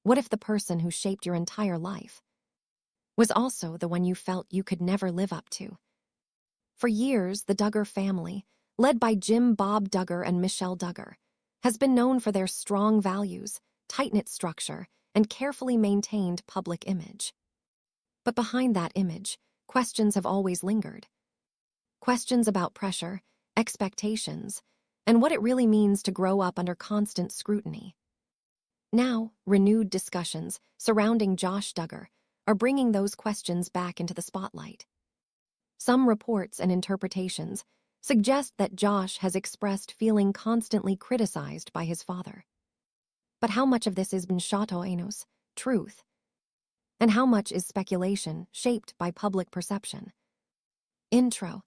What if the person who shaped your entire life was also the one you felt you could never live up to? For years, the Duggar family, led by Jim Bob Duggar and Michelle Duggar, has been known for their strong values, tight-knit structure, and carefully maintained public image. But behind that image, questions have always lingered. Questions about pressure, expectations, and what it really means to grow up under constant scrutiny. Now, renewed discussions surrounding Josh Duggar are bringing those questions back into the spotlight. Some reports and interpretations suggest that Josh has expressed feeling constantly criticized by his father. But how much of this is benshatoenos, truth, and how much is speculation shaped by public perception? Intro.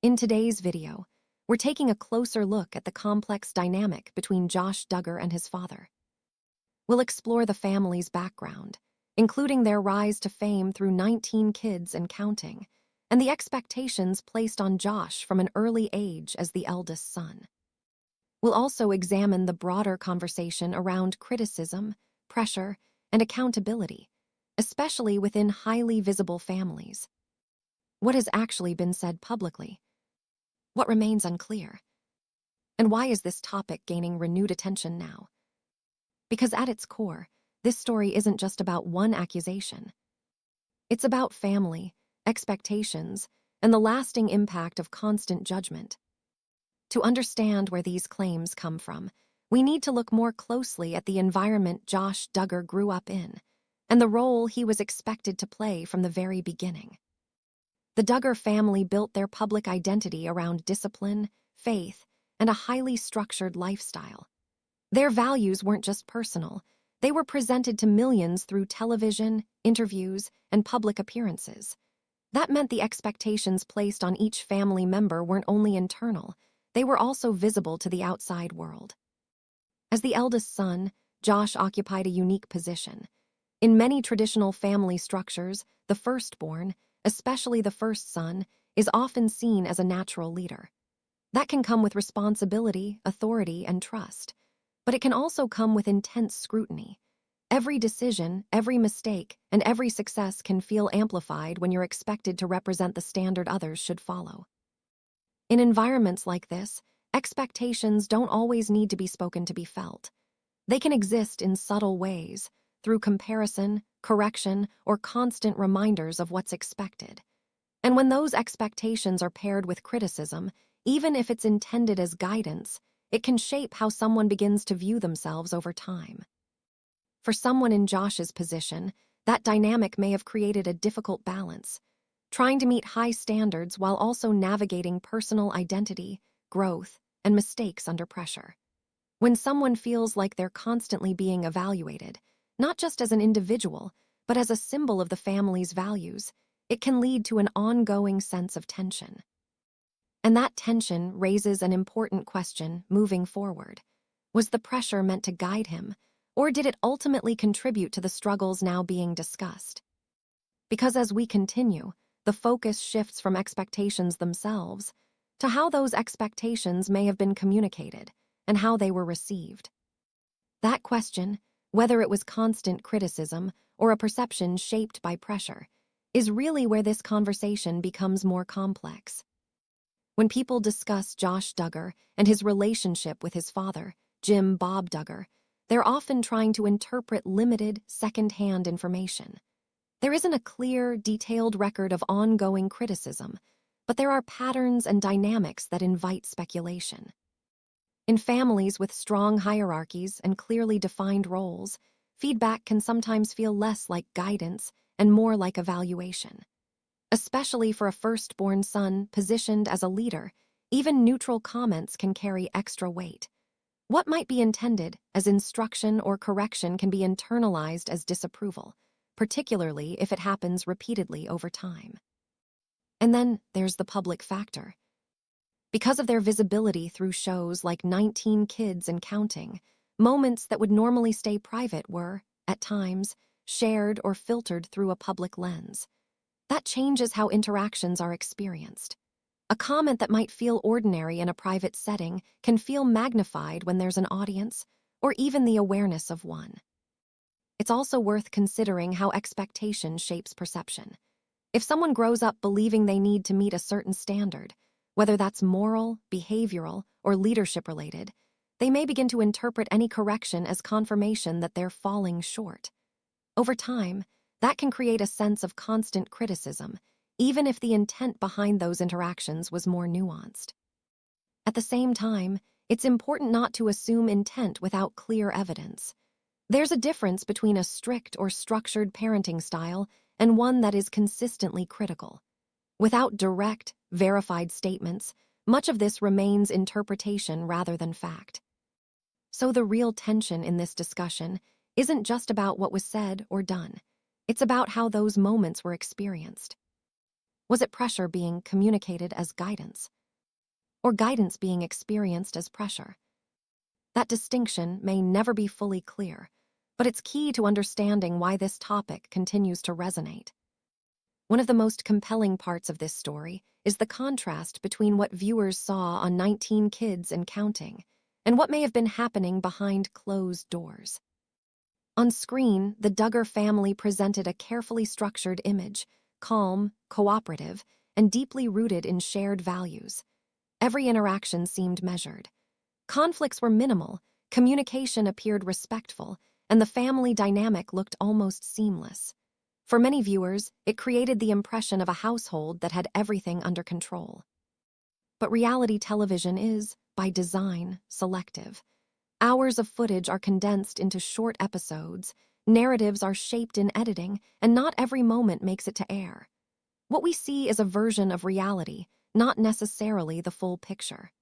In today's video, we're taking a closer look at the complex dynamic between Josh Duggar and his father. We'll explore the family's background, including their rise to fame through 19 kids and counting, and the expectations placed on Josh from an early age as the eldest son. We'll also examine the broader conversation around criticism, pressure, and accountability, especially within highly visible families. What has actually been said publicly? What remains unclear? And why is this topic gaining renewed attention now? Because at its core, this story isn't just about one accusation. It's about family, expectations, and the lasting impact of constant judgment. To understand where these claims come from, we need to look more closely at the environment Josh Duggar grew up in, and the role he was expected to play from the very beginning. The Duggar family built their public identity around discipline, faith, and a highly structured lifestyle. Their values weren't just personal, they were presented to millions through television, interviews, and public appearances. That meant the expectations placed on each family member weren't only internal, they were also visible to the outside world. As the eldest son, Josh occupied a unique position. In many traditional family structures, the firstborn, especially the first son, is often seen as a natural leader. That can come with responsibility, authority, and trust. But it can also come with intense scrutiny. Every decision, every mistake, and every success can feel amplified when you're expected to represent the standard others should follow. In environments like this, expectations don't always need to be spoken to be felt. They can exist in subtle ways, through comparison, correction, or constant reminders of what's expected. And when those expectations are paired with criticism, even if it's intended as guidance, it can shape how someone begins to view themselves over time. For someone in Josh's position, that dynamic may have created a difficult balance, trying to meet high standards while also navigating personal identity, growth, and mistakes under pressure. When someone feels like they're constantly being evaluated, not just as an individual, but as a symbol of the family's values, it can lead to an ongoing sense of tension. And that tension raises an important question moving forward. Was the pressure meant to guide him, or did it ultimately contribute to the struggles now being discussed? Because as we continue, the focus shifts from expectations themselves to how those expectations may have been communicated and how they were received. That question, whether it was constant criticism or a perception shaped by pressure, is really where this conversation becomes more complex. When people discuss Josh Duggar and his relationship with his father, Jim Bob Duggar, they're often trying to interpret limited, second-hand information. There isn't a clear, detailed record of ongoing criticism, but there are patterns and dynamics that invite speculation. In families with strong hierarchies and clearly defined roles, feedback can sometimes feel less like guidance and more like evaluation. Especially for a firstborn son positioned as a leader, even neutral comments can carry extra weight. What might be intended as instruction or correction can be internalized as disapproval, particularly if it happens repeatedly over time. And then there's the public factor. Because of their visibility through shows like 19 Kids and Counting, moments that would normally stay private were, at times, shared or filtered through a public lens. That changes how interactions are experienced. A comment that might feel ordinary in a private setting can feel magnified when there's an audience, or even the awareness of one. it's also worth considering how expectation shapes perception. If someone grows up believing they need to meet a certain standard, whether that's moral, behavioral, or leadership-related, they may begin to interpret any correction as confirmation that they're falling short. Over time, that can create a sense of constant criticism, even if the intent behind those interactions was more nuanced. At the same time, it's important not to assume intent without clear evidence. There's a difference between a strict or structured parenting style and one that is consistently critical. Without direct, verified statements, much of this remains interpretation rather than fact. So the real tension in this discussion isn't just about what was said or done. It's about how those moments were experienced. Was it pressure being communicated as guidance? Or guidance being experienced as pressure? That distinction may never be fully clear, but it's key to understanding why this topic continues to resonate. One of the most compelling parts of this story is the contrast between what viewers saw on 19 Kids and Counting and what may have been happening behind closed doors. On screen, the Duggar family presented a carefully structured image, calm, cooperative, and deeply rooted in shared values. Every interaction seemed measured. Conflicts were minimal, communication appeared respectful, and the family dynamic looked almost seamless. For many viewers, it created the impression of a household that had everything under control. But reality television is, by design, selective. Hours of footage are condensed into short episodes, narratives are shaped in editing, and not every moment makes it to air. What we see is a version of reality, not necessarily the full picture.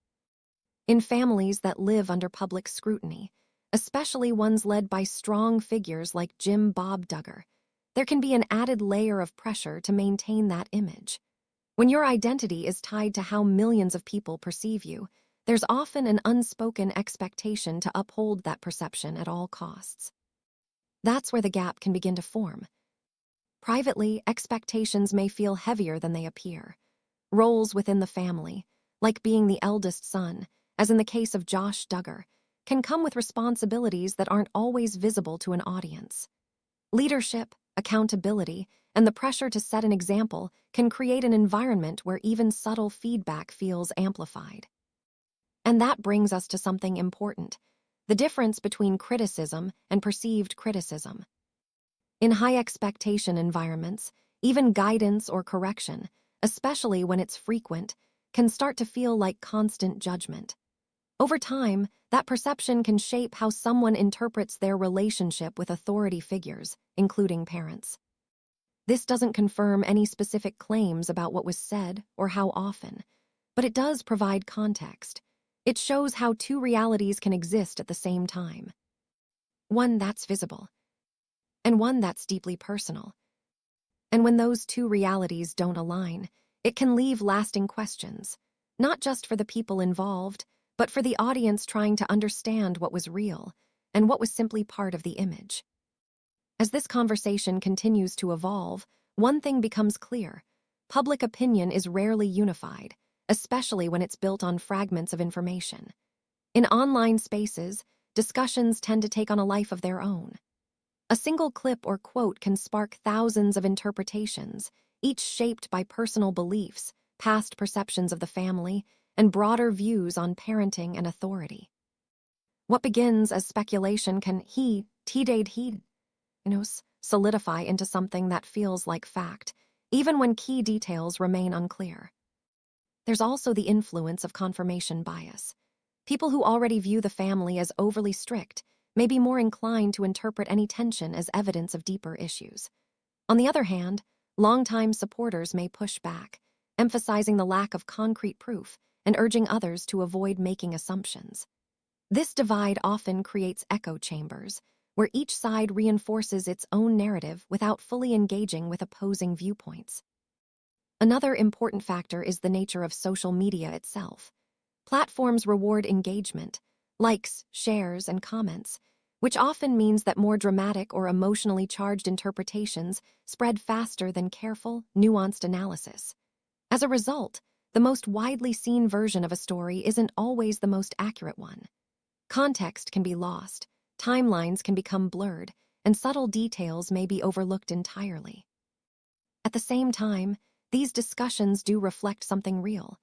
In families that live under public scrutiny, especially ones led by strong figures like Jim Bob Duggar, there can be an added layer of pressure to maintain that image. When your identity is tied to how millions of people perceive you, there's often an unspoken expectation to uphold that perception at all costs. That's where the gap can begin to form. Privately, expectations may feel heavier than they appear. Roles within the family, like being the eldest son, as in the case of Josh Duggar, can come with responsibilities that aren't always visible to an audience. Leadership, accountability, and the pressure to set an example can create an environment where even subtle feedback feels amplified. And that brings us to something important: the difference between criticism and perceived criticism. In high-expectation environments, even guidance or correction, especially when it's frequent, can start to feel like constant judgment. Over time, that perception can shape how someone interprets their relationship with authority figures, including parents. This doesn't confirm any specific claims about what was said or how often, but it does provide context. It shows how two realities can exist at the same time. One that's visible, and one that's deeply personal. And when those two realities don't align, it can leave lasting questions, not just for the people involved, but for the audience trying to understand what was real and what was simply part of the image. As this conversation continues to evolve, one thing becomes clear: public opinion is rarely unified, especially when it's built on fragments of information. In online spaces, discussions tend to take on a life of their own. A single clip or quote can spark thousands of interpretations, each shaped by personal beliefs, past perceptions of the family, and broader views on parenting and authority. What begins as speculation can solidify into something that feels like fact, even when key details remain unclear. There's also the influence of confirmation bias. People who already view the family as overly strict may be more inclined to interpret any tension as evidence of deeper issues. On the other hand, longtime supporters may push back, emphasizing the lack of concrete proof and urging others to avoid making assumptions. This divide often creates echo chambers, where each side reinforces its own narrative without fully engaging with opposing viewpoints. Another important factor is the nature of social media itself. Platforms reward engagement, likes, shares, and comments, which often means that more dramatic or emotionally charged interpretations spread faster than careful, nuanced analysis. As a result, the most widely seen version of a story isn't always the most accurate one. Context can be lost, timelines can become blurred, and subtle details may be overlooked entirely. At the same time, these discussions do reflect something real,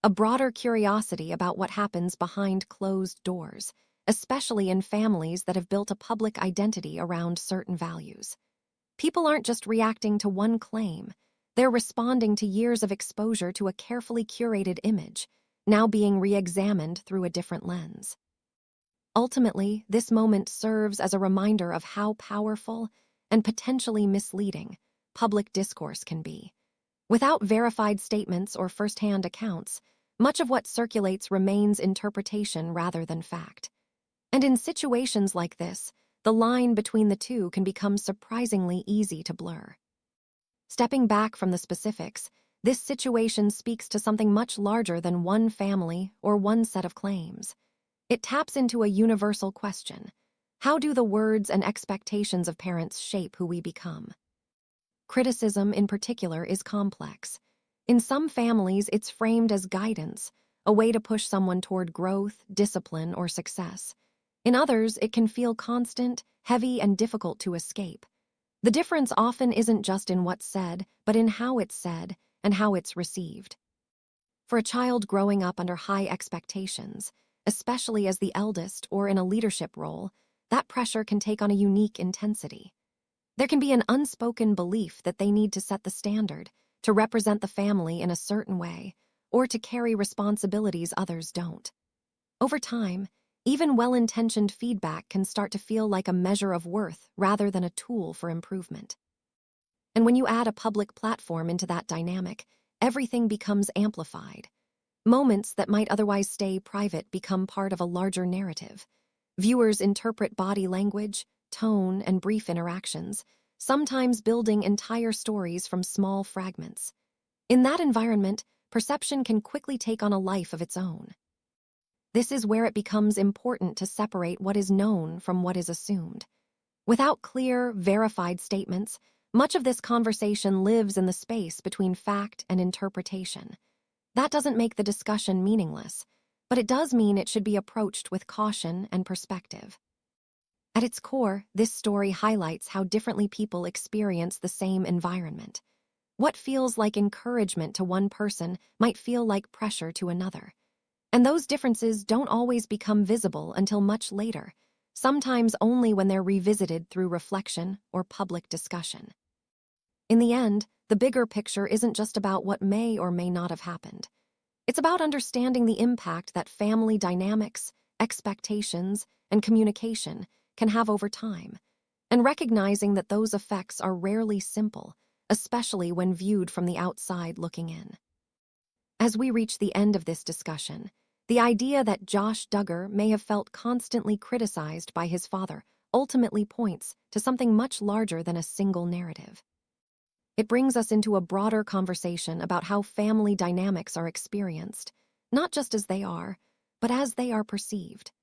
a broader curiosity about what happens behind closed doors, especially in families that have built a public identity around certain values. People aren't just reacting to one claim, they're responding to years of exposure to a carefully curated image, now being re-examined through a different lens. Ultimately, this moment serves as a reminder of how powerful and potentially misleading public discourse can be. Without verified statements or first-hand accounts, much of what circulates remains interpretation rather than fact. And in situations like this, the line between the two can become surprisingly easy to blur. Stepping back from the specifics, this situation speaks to something much larger than one family or one set of claims. It taps into a universal question. How do the words and expectations of parents shape who we become? Criticism, in particular, is complex. In some families, it's framed as guidance, a way to push someone toward growth, discipline, or success. In others, it can feel constant, heavy, and difficult to escape. The difference often isn't just in what's said, but in how it's said and how it's received. For a child growing up under high expectations, especially as the eldest or in a leadership role, that pressure can take on a unique intensity. There can be an unspoken belief that they need to set the standard, to represent the family in a certain way, or to carry responsibilities others don't. Over time, even well-intentioned feedback can start to feel like a measure of worth rather than a tool for improvement. And when you add a public platform into that dynamic, everything becomes amplified. Moments that might otherwise stay private become part of a larger narrative. Viewers interpret body language, tone, and brief interactions, sometimes building entire stories from small fragments. In that environment, perception can quickly take on a life of its own. This is where it becomes important to separate what is known from what is assumed. Without clear, verified statements, much of this conversation lives in the space between fact and interpretation. That doesn't make the discussion meaningless, but it does mean it should be approached with caution and perspective. At its core, this story highlights how differently people experience the same environment. What feels like encouragement to one person might feel like pressure to another. And those differences don't always become visible until much later, sometimes only when they're revisited through reflection or public discussion. In the end, the bigger picture isn't just about what may or may not have happened. It's about understanding the impact that family dynamics, expectations, and communication can have over time, and recognizing that those effects are rarely simple, especially when viewed from the outside looking in. As we reach the end of this discussion, the idea that Josh Duggar may have felt constantly criticized by his father ultimately points to something much larger than a single narrative. It brings us into a broader conversation about how family dynamics are experienced, not just as they are, but as they are perceived.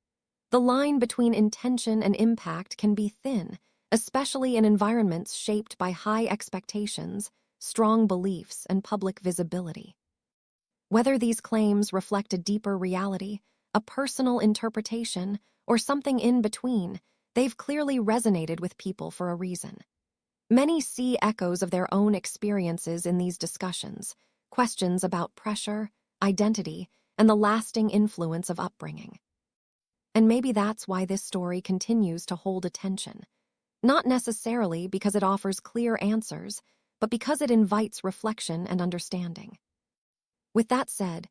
The line between intention and impact can be thin, especially in environments shaped by high expectations, strong beliefs, and public visibility. Whether these claims reflect a deeper reality, a personal interpretation, or something in between, they've clearly resonated with people for a reason. Many see echoes of their own experiences in these discussions, questions about pressure, identity, and the lasting influence of upbringing. And maybe that's why this story continues to hold attention. Not necessarily because it offers clear answers, but because it invites reflection and understanding. With that said,